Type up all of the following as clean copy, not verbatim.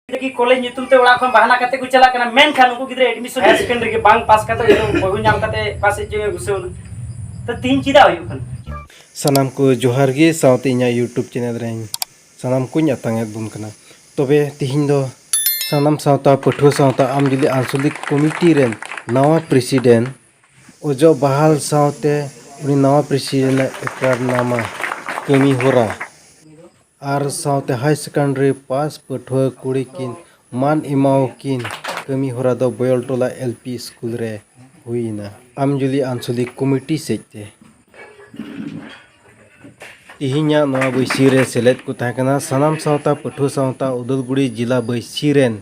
कि कॉलेज नितुम ते ओड़ा खन बहाना कते को चला कना मेन खान उनको गिदरे एडमिशन हाई सेकेंडरी के बांग पास कते बहु नाम कते पास जे घुसेउन तो तीन चिदा हुयु खन सानाम को जोहार गे साउथ इन्या यूट्यूब चैनल रे सानाम को आतांगे बुन कना तबे तिहिन दो सानाम सावता पठुआ सावता आम जुली आंचलिक कमिटी रेन नवा प्रेसिडेंट ओजो बहाल सावते उनी नवा प्रेसिडेंट एकर नामा कमी होरा आर सावते हाई सेकेंडरी पास पठुआ कुड़ी किन मान इमाव किन कमी होरा दो बयलटोला एलपी स्कूल रे हुईना आम जुली आंचलिक कमिटी सेते तिहिnya नवा बैसी रे सेलेद को तहकना सानाम सावता पठुआ सावता उदलगुड़ी जिला बैसी रेन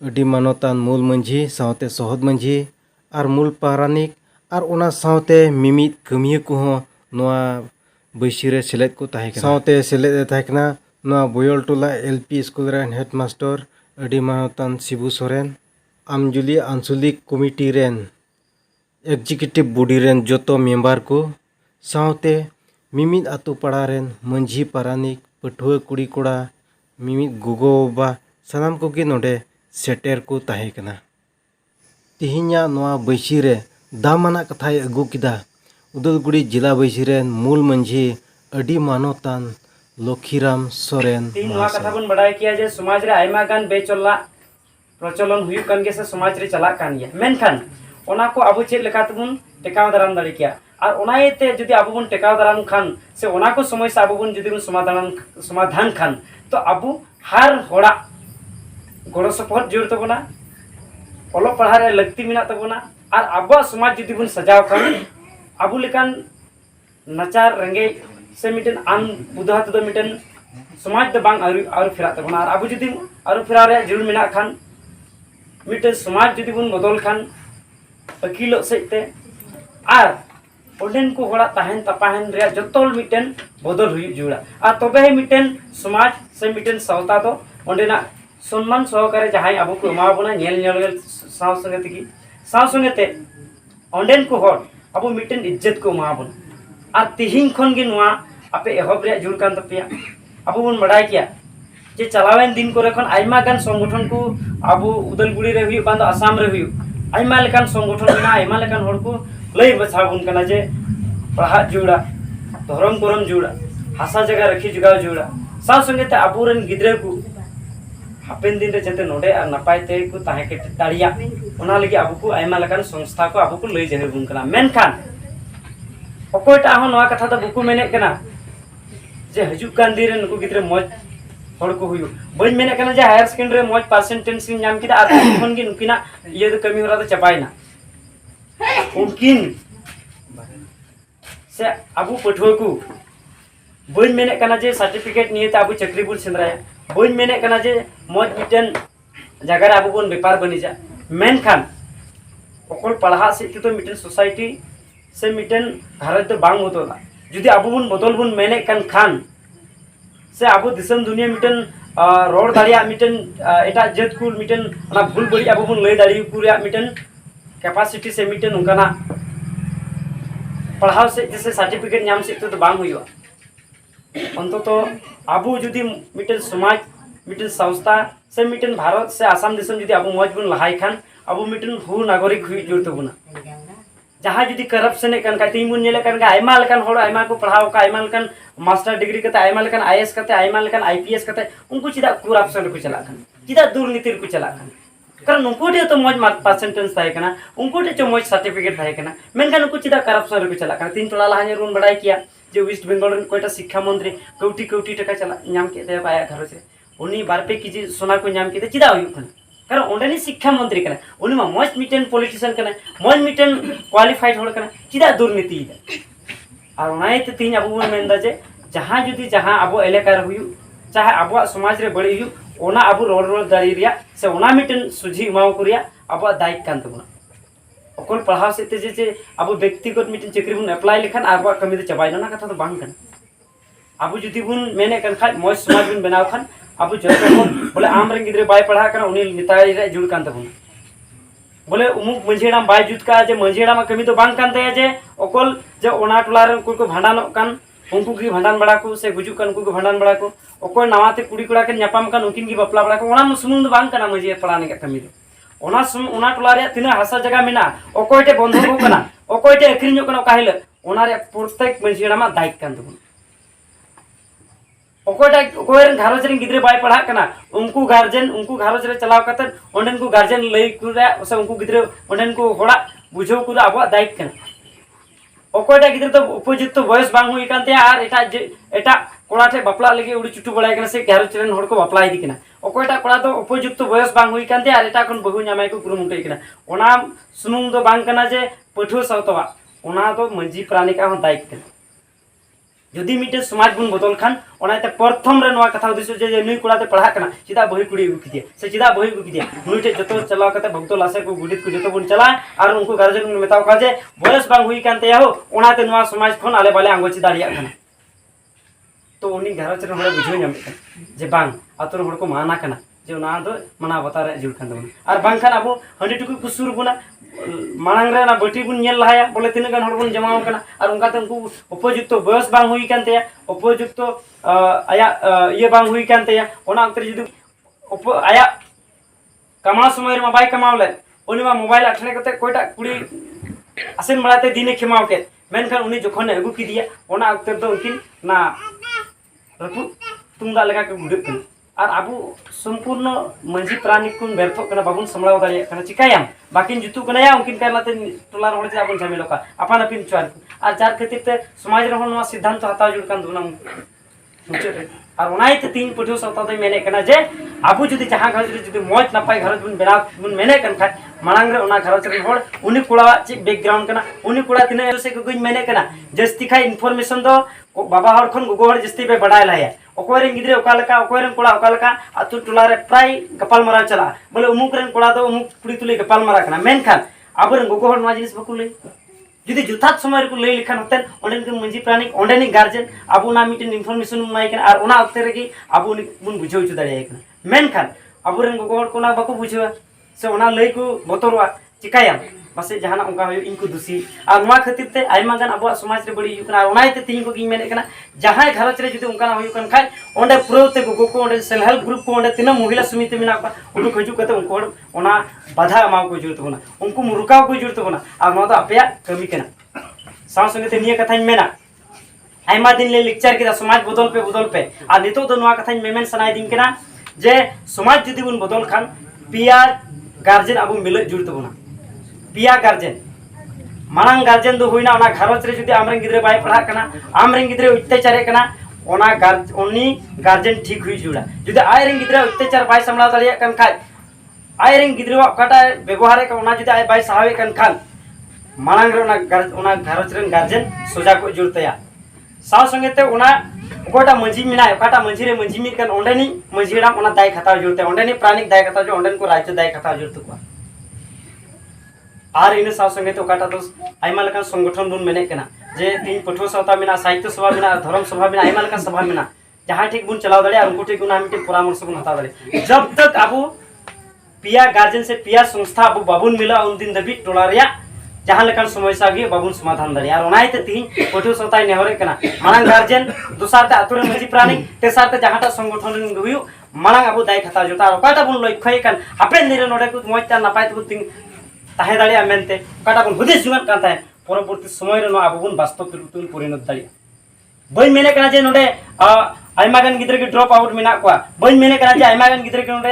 अडी मानोतान मूल मंझी सावते सहद मंझी आर मूल पारानिक आर ओना सावते मिमित कमिया को नवा बैसी रे सेलेद को तहकना सावते सेलेद तहकना नवा बयलटोला एलपी स्कूल रेन हेडमास्टर अडी मानोतान शिबू सोरेन आमजुली आंचलिक कमिटी रेन एग्जीक्यूटिव बॉडी रेन जोतो मेंबर को सावते मिमित आतु पाड़ा रेन मंझी पारानिक पठुआ कुड़ी कोड़ा मिमित गोगो बाबा सानाम कोगे नोडे सेटेर को तहेकना तिहिnya नवा बैसी रे दामाना कथाय अगु किदा उदलगुड़ी जिला बैसी रेन मूल मंझी अडी मानोतान लखीराम सोरेन तीन नवा कथा बन बड़ाय किया जे समाज रे आयमा गान बेचोला प्रचलन हुयु कान गे से समाज रे चला कान गया मेनखान ओना को आबो चेक लेका तबुन टेकाव दाराम दाड़ी किया और ओनायते जुदी आबो बन टेकाव दाराम खान से ओना को समस्या आबो बन जुदी बन समाधान खान तो आबो हर होड़ा गड़ो सपोर्ट जोर तबना ओलो पढ़ा रे लगती मिना तबना और आबो समाज जुदी बन सजाव खान आबो लेकान नचार रेंगे से मिटन आन बुधा तो मिटन समाज तो बांग आरु फिरा तबना और आबो जुदी आरु फिरा रे जरूर मिना खान मिटन समाज जुदी बन बदल खान अकीलो सेते आर ओडेन को होड़ा ताहन तपाहन रे जतोल मिटन बदल हुई जुड़ा आ तबे हे मिटन समाज से मिटन सावता तो ओडेना सम्मान सहकारे जहाय आबो को एमाबोना नेल नेल साव संगते की साव संगते ओडेन को होड़ आबो मिटन इज्जत को एमाबोन आर तिहिं खन गे नोआ आपे एहब रे जुड़ कान तपिया आबो बन बड़ाय किया जे चलावेन दिन करे खन आइमा गान संगठन को आबो उदलगुड़ी रे हुई बांदो आसाम रे हुई आइमा लेकान संगठन ना आइमा लेकान होड़ को लई बचाबुन कना जे पढ़ा जुड़ा धर्म करम जुड़ा हासा जगह रखी जुगाव जुड़ा साव संगते आबोरन गिद्रे को हापेन दिन रे जते नोडे आ नपायते को ताहे के दाड़िया ओना लगी आबो को आइमा लेकान संस्था को आबो को लई जहरबुन कना मेनखान अकोयटा हो नवा कथा द बुकु मेने कना जे हजू कान दिन रे नुकु गिद्रे मौज होड़ को हुयु बई मेने कना जे हायर सेकेंडरी मौज परसेंटेज सिन नाम किदा आर खन गे नुकिना ये तो कमी होरा तो चपाइना उनकिन से आबू पठुआ को बई मेने कना जे सर्टिफिकेट निये आबू चक्री बुल सेंद्राया बई मेने कना जे मौज मिटन जगह आबू बन व्यापार बनिजा मेनखान ओकल पढ़ा से तो मिटन सोसाइटी से मिटन भारत तो बांग बदला जुदी आबू बन बदल बन मेने कन खान से आबू दिसम दुनिया मिटन रोड दाड़िया मिटन एटा जत कुल मिटन ना भूल बड़ी आबू बन लई दाड़ी कुरिया मिटन कैपेसिटी से मिटन उनका पढ़ाव से जैसे सर्टिफिकेट नाम से तो बांग हुआ अंत तो आबू जुदी मिटन समाज मिटन संस्था से मिटन भारत से आसाम दिसम जुदी आबू मौज बन लहाई खान आबू मिटन हु नागरिक हुई जुड़ तबना जहाँ जुदी करप्शन कन का तीमुन नेले कन का आइमा लेकन होड़ आइमा को पढ़ाव का आइमा लेकन मास्टर डिग्री कते आइमा लेकन आईएएस कते आइमा लेकन आईपीएस कते उनको चिदा करप्शन को चला खान चिदा दुर्नीति को चला खान कारण उनको तो मौज परसेंटेज थाहे कना उनको जो मौज सर्टिफिकेट थाहे कना मेनखान उनको चिदा करप्शन रे चला कना तीन टोला लाहाने रुन बड़ाय किया जे वेस्ट बेंगल रन कोइटा शिक्षा मंत्री कौटी कौटी टका चला नाम के दे आया घरज रे उनी 12 केजी सोना को नाम के चिदा हुई कना कारण ओंडनी शिक्षा मंत्री कना उनी मा मौज मिटन पॉलिटिशियन कना मौज मिटन क्वालिफाइड होड़ कना चिदा दुर्नीति और ओनायते तीन अबो बन मेनदा जे जहां जुदी जहां अबो इलाका रे हुई चाहे अबो समाज रे बड़ी हुई ओना आबू रोड रोड दाड़ी रिया से ओना मिटन सुझी माव कुरिया आबो दायित्व कान तबना ओकल पढ़ाव से जे आबू व्यक्तिगत मिटन चक्री बुन अप्लाई लेखान आबो कमी दे चबाय ना कथा तो बांग कन आबू जुदी बुन मेने कन खाय मौज समाज बुन बनाव खान आबू जतो बोले आम रे गिद्रे बाय पढ़ा कना उनी निताय रे जुड़ कान तबना बोले उमुक मंझेड़ा बाय जुत का जे मंझेड़ा मा कमी तो बांग कान तया जे ओकल जे ओना टोला रे कोई को भांडानो कान उनको की भांडन बड़ा को से गुजुक कन उनको भांडन बड़ा को ओको नवाते कुड़ी कुड़ा के ᱧᱟᱯᱟᱢ ᱠᱟᱱ उनकिन की बपला बड़ा को ओना सुमुंग दो बांग कना मजी पड़ाने का कमी दो ओना टोला रे तिना हासा जगह मेना ओकोयटे बंधो को कना ओकोयटे अखरिño कना काहिल ओना रे प्रत्येक मजी मा दायित्व कान दो ओकोयटा ओकोयरन घारोज रे गिद्रे बाय पढ़ा कना उनको गार्जियन उनको घारोज रे चलाव कत ओंडन को गार्जियन लई कुरा ओसे उनको गिद्रे ओंडन को होड़ा बुझो कुरा अब दायित्व कना ओकोयटा गिद्रे तो उपयुक्त बयस बांग हुई कानते आर एटा कोड़ा ठे बपला लगे उड़ी चुटू बड़ाय कना से घारोज रे हड़ को बपला इदी कना ओकोयटा कोड़ा तो उपयुक्त बयस बांग हुई कानते आर एटा कोन बहु ᱧᱟᱢᱟᱭ को कुरुमुटै कना ओना सुनुंग दो बांग कना जे पठुआ सावतवा ओना तो मंजी प्राणिका हो दायित्व कना जदि मिटे समाज बन बदल खान ओनाते प्रथम रे नवा कथा दिसो जे नुई कोड़ाते पढ़ा कना चिदा बही कुड़ी अगु किदिया से चिदा बही अगु किदिया नुईटे जतो चलाव कते भक्तो लासे को गुडित को जतो बन चला आर उनको गार्जियन को मेताव का जे बयस बांग हुई कानते हो ओनाते नवा समाज खन आले बाले आंगोची दाड़िया कना तो उनी घरच रे हड़ बुझो ᱧᱟᱢ जे बांग आतुर हड़ को माना कना जे ओना दो मना बतारे जुड़ खान दो आर बांग खान अबो हंडी टुकु कुसुर बुना मांग रे ना बटी बुन नेल लहाया बोले तीन गान हड़ बुन जमाव कना आर उनका ते उनको उपयुक्त बयस बांग हुई कानते उपयुक्त आया ये बांग हुई कानते ओना उतर जुदि आया कमा समय रे मोबाइल कमावले उनी मा मोबाइल अठने कते कोइटा कुड़ी आसेन बड़ाते दिने खेमाव के मेनखान उनी जखन अगु किदिया ओना उतर दो उनकिन ना रपु तुंगा लगा के गुडे कन आर आबु संपूर्ण मंजी प्राणी कुन बेरथो कना बाबुन समलाव दाड़िया कना चिकायाम बाकिन जुतु कना या उनकिन करलाते टोला रोड जे आबुन झमेलो का अपान अपिन चुआर आर जार खातिर ते समाज रे होन सिद्धांत हता जुड़ कान दुना मुचे आर ओनाइते तीन पठियो सता दे मेने कना जे आबु जुदी जहां घर रे जुदी मोज नपाय घर बुन बेना बुन मेने कन खा मांग रे ओना घर रे होड़ उनी कुड़ा ची बैकग्राउंड कना उनी कुड़ा तिने से को गई मेने कना जस्ती खाय इन्फॉर्मेशन दो बाबा हर खन गोगो हर जस्ती पे बडाय लाया ओकोरे गिद्रे ओकालका ओकोरे कोड़ा ओकालका अतु टोला रे प्राय गपाल मारा चला बोले उमुक रेन कोड़ा दो उमुक पुड़ी तुले गपाल मारा कना मेनखान आबर गोगो हर मा जिनिस बकु लई जुदी जुथात समय को लई लिखान होतन ओंडन के मंजी प्राणी ओंडनी गार्जियन आबु ना मिटन इन्फॉर्मेशन माय कना आर ओना अक्ते रे की आबु बुन बुझाव छु दाड़िया कना मेनखान आबुरेन गोगो हर कोना बाको बुझवा से ओना लई को बतरवा चिकाया पासे जहाना उनका हो इनको दुसी आर नवा खातिर ते आइमा गान अबो समाज रे बड़ी युकना ओनाइते तीन को गिन मेने कना जहां घरच रे जुदी उनका ना होय कन खाय ओंडे प्रोते गोगो को ओंडे सेल्फ हेल्प ग्रुप को ओंडे तीन महिला समिति मिना का उडु खजु कते उनको ओना बाधा माव को जुरत होना उनको मुरुकाव को जुरत होना आर नवा तो अपया कमी कना साव संगे ते निया कथाइन मेना आइमा दिन ले लेक्चर किदा समाज बदल पे आ नितो दो नवा कथाइन मेमेन सनाय दिन कना जे समाज जुदी बुन बदल खान पिया गार्जियन अबु मिले जुरत होना पिया गार्जियन मांग गार्जियन दो होइना ओना घरच रे जुदी आमरे गिद्रे बाय पढ़ा कना आमरे गिद्रे अत्याचार कना ओना उनी गार्जियन ठीक हुई जुड़ा जुदी आयरे गिद्रे अत्याचार बाय संभला दाड़िया कन खाय आयरे गिद्रे ओकाटा व्यवहार का ओना जुदी आय बाय सहावे कन खान मांग रे ओना घरच रे गार्जियन सोजा को जुड़तया साव संगे ते ओना ओकाटा मंजी मिना ओकाटा मंजी रे मंजी मी कन ओंडेनी मंजीड़ा ओना दाय खाता जुड़ते ओंडेनी प्राणिक दाय खाता जो ओंडेन को राज्य दाय खाता जुड़त को आर इन साव संगे तो काटा तो आइमा लका संगठन बुन मेने कना जे तीन पठो सभा मिना साहित्य सभा मिना धर्म सभा मिना आइमा लका सभा मिना जहां ठीक बुन चलाव दड़े उनको ठीक गुना मिटे परामर्श बुन हता दड़े जब तक आबू पिया गार्जियन से पिया संस्था आबू बाबुन मिला उन दिन दबी टोला रिया जहां लका समस्या गे बाबुन समाधान दड़े और ओनाइते तीन पठो सभा नेहरे कना मांग गार्जियन दुसारते आतुरे मजी प्राणी तेसारते जहांटा संगठन रन गयु मांग आबू दाय खाता जोता और काटा बुन लक्ष्य कन हापे निरे नोडे को मोजता नापाय तो तीन ताहे दाड़िया मेनते काटा बन हुदिस जुगान कान ताहे परवर्ती समय रे न आबो बन वास्तव तुन परिणत दाड़िया बई मेने कना जे नोडे आइमा गान गिद्रे के ड्रॉप आउट मिना को बई मेने कना जे आइमा गान गिद्रे के नोडे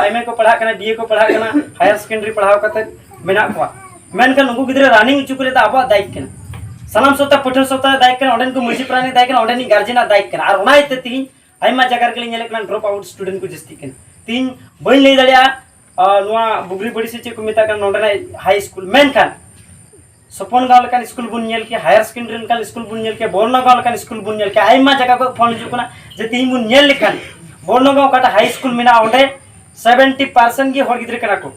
एमए को पढ़ा कना बीए को पढ़ा कना हायर सेकेंडरी पढ़ाव कते मिना को मेनकन उनको गिद्रे रनिंग चुकरे ता आबो दायित्व कना सलाम सोता पठन सोता दायित्व कना ओंडन को मजी प्राणी दायित्व कना ओंडनी गार्जियन दायित्व कना और ओनाइते तीन आइमा जगह के लिए कना ड्रॉप आउट स्टूडेंट को जस्ती कना तीन बई ले दाड़िया नुआ बुगरी बड़ी से को मिता कन नोडना हाई स्कूल मेनखान सपन गांव लकान स्कूल बुन नेल के हायर सेकेंडरी कान स्कूल बुन नेल के बोरना गांव लकान स्कूल बुन नेल के आइमा जगह को फोन जुकना जे तीन बुन नेल लेखान बोरना गांव काटा हाई स्कूल मिना ओंडे 70% की हर गिद्रे कना को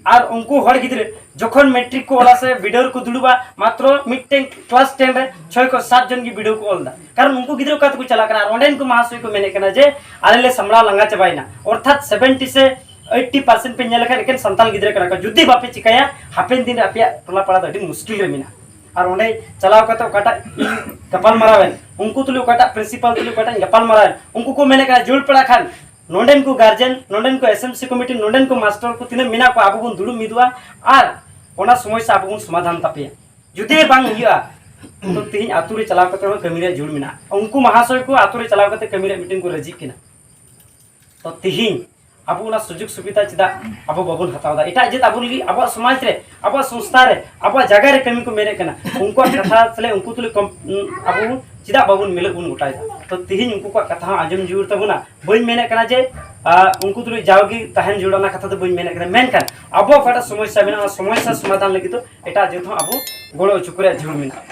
और उनको हर गिद्रे जखन मैट्रिक को ओला से वीडियो को दुडुबा मात्र मिटटें क्लास 10 रे 6 को 7 जन की वीडियो को ओलदा कारण उनको गिद्रे का को चला कना ओंडेन को महाशय को मेने कना जे आलेले समला लंगा चबाइना अर्थात 70 से 80% पे नेल लेखा लेकिन संताल गिद्रे कना का जुद्दी बापे चिकाया हापेन दिन अपिया टोला पड़ा अडी मुश्किल रे मिना और ओंडे चलाव कते ओकाटा गपाल मारावेन उनको तुले ओकाटा प्रिंसिपल तुले ओकाटा गपाल मारावेन उनको को मेने का जुड़ पड़ा खान नोंडेन को गार्जियन नोंडेन को एसएमसी कमिटी नोंडेन को मास्टर को तिने मिना को आबो बन दुड़ुब मिदुआ और ओना समस्या आबो बन समाधान तापेया जुदे बांग हुआ तो तीन आतु रे चलाव कते कमी रे जुड़ मिना उनको महाशय को आतु रे चलाव कते कमी रे मीटिंग को रजी किना तो तीन अब उना सुजुग सुविधा चिदा अब बाबुन हतावदा एटा जेत अब लगी अब समाज रे अब संस्था रे अब जगह रे कमी को मेरे कना उनको कथा चले उनको तुले अब चिदा बाबुन मिले उन गोटाय तो तीन उनको को कथा आजम जुर तबुना बई मेने कना जे उनको तुले जाओगी तहन जुड़ना कथा तो बई मेने कना मेन kan अब कटा समस्या बिना समस्या समाधान लगी तो एटा जेत अब गोड़ो चुकुरे जुड़ मिना